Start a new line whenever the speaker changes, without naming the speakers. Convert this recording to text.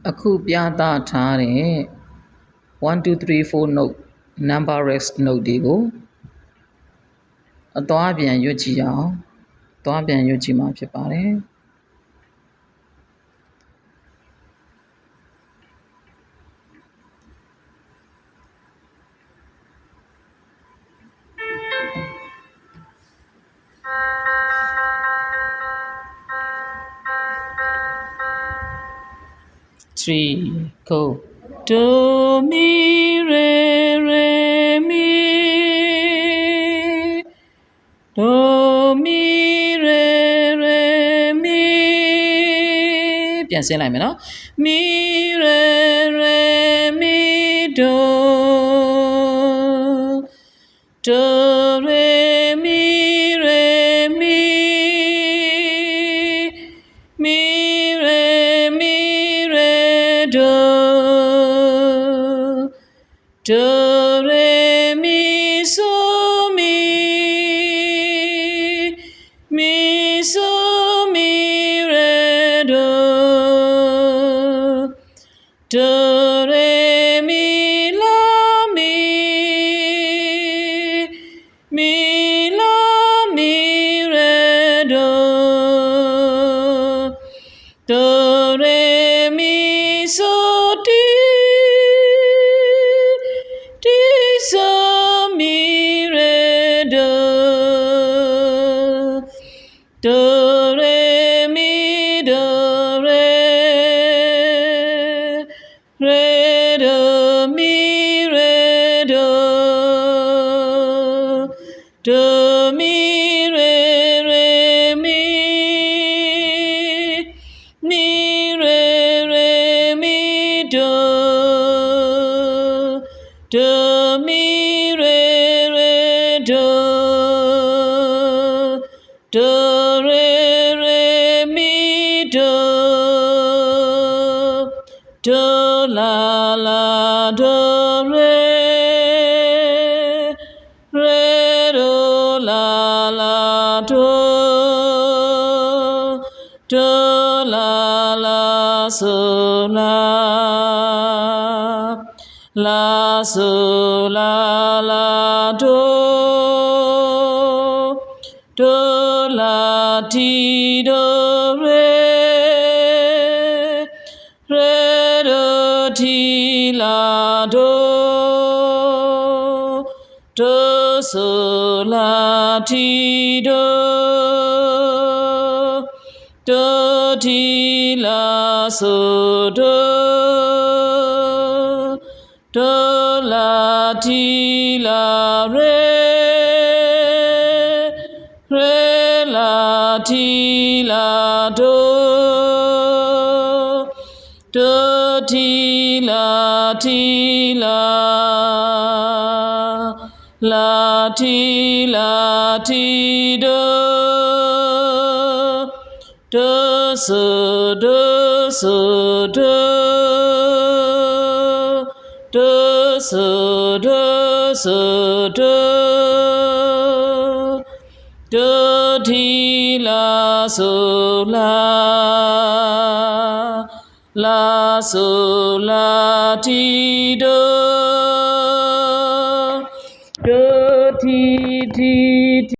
အခုပြသထားတဲ့1 2 3 4 note number rest note တွေကိုအသွားပြန်ရွတ်ကြည့်အောင်သွားပြန်ရွတ်ကြည့်မှာဖြစ်ပါတယ် 3 go do mi re re mi do mi re re mi ပြန်ဆင်းလိုက်မယ်နော် mi re re mi do do re mi re mi mi re mi re do do re mi so mi mi so mi re do do re mi la mi mi la mi re do do re mi so ti ti so mi re do do re mi do re re do mi re do do mi re re mi mi re re mi do do mi re re do do re re mi do do la la do re re do la la do do la la so la so la la do do la ti do re re do ti la do do so la ti do do ti la so do do la ti la re re la ti la do do ti la ti la la ti la ti do do so do so do do so do so do do ti la so la la so la ti do